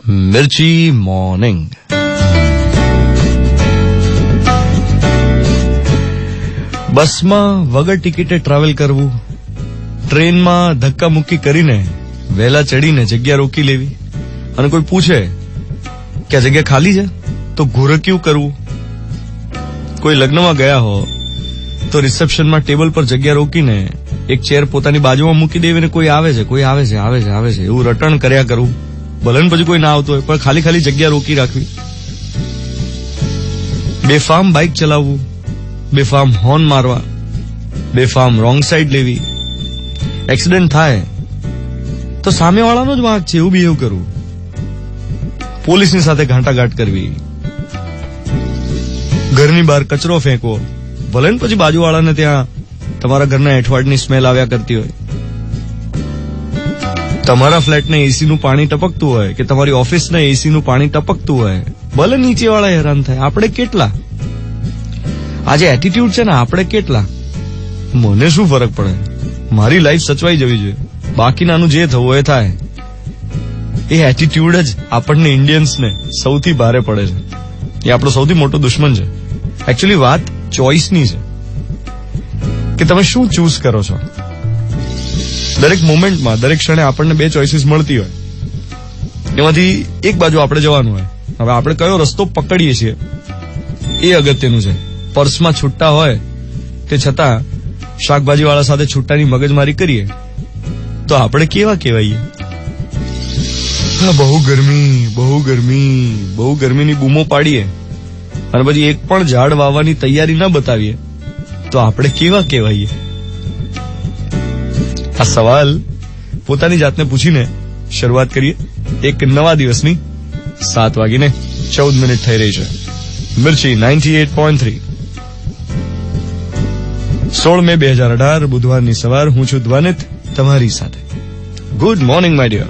મિર્ચી morning. બસમાં વગર ટિકિટે travel કરવું, ટ્રેનમાં ધક્કા મુક્કી કરીને વહેલા ચડીને જગ્યા રોકી લેવી, અને કોઈ પૂછે કે આ જગ્યા ખાલી છે તો ઘોરક્યું કરવું. કોઈ લગ્નમાં ગયા હો તો રિસેપ્શનમાં ટેબલ પર જગ્યા રોકીને એક ચેર પોતાની બાજુમાં મૂકી દેવી ને કોઈ આવે છે એવું રટણ કર્યા કરવું. ભલે પછી કોઈ ના આવતું હોય પણ ખાલી ખાલી જગ્યા રોકી રાખવી. બેફામ બાઇક ચલાવવું, બેફામ હોર્ન મારવા, બેફામ રોંગ સાઈડ લેવી. એક્સિડન્ટ થાય તો સામેવાળાનો જ વાંક છે એવું બિહેવ કરવું. પોલીસની સાથે ઘાંટાઘાટ કરવી, ઘરની બહાર કચરો ફેંકવો, ભલે ને પછી બાજુવાળાને ત્યાં તમારા ઘરના એઠવાડની સ્મેલ આવ્યા કરતી હોય. તમારા ફ્લેટને એસીનું પાણી ટપકતું હોય કે તમારી ઓફિસને એસીનું પાણી ટપકતું હોય, ભલે નીચેવાળા હેરાન થાય. આપણે કેટલા આ જે એટીટ્યુડ છે ને, આપણે કેટલા, મને શું ફરક પડે, મારી લાઈફ સચવાઈ જવી જોઈએ, બાકીનાનું જે થવું એ થાય. એ એટીટ્યુડ જ આપણને ઇન્ડિયન્સને સૌથી ભારે પડે છે. એ આપણો સૌથી મોટો દુશ્મન છે. એકચ્યુઅલી વાત ચોઇસની છે કે તમે શું ચૂઝ કરો છો. દરેક મોમેન્ટમાં, દરેક ક્ષણે આપણને બે ચોઇસીસ મળતી હોય, એમાંથી એક બાજુ આપણે જવાનું હોય. હવે આપણે કયો રસ્તો પકડીએ છીએ એ અગત્યનું છે. પર્સમાં છૂટા હોય તે છતાં શાકભાજીવાળા સાથે છૂટાની મગજમારી કરીએ તો આપણે કેવા કહેવાઈએ. બહુ ગરમીની બૂમો પાડીએ અને પછી એક પણ ઝાડ વાવવાની તૈયારી ન બતાવીએ તો આપણે કેવા કહેવાઈએ. આ સવાલ પોતાની જાતને પૂછીને શરૂઆત કરીએ એક નવા દિવસની. 7:14 થઈ રહી છે. મિર્ચી 98.3, 16 મે 2018, બુધવારની સવાર. હું છું ધ્વનિત તમારી સાથે. Good morning my dear.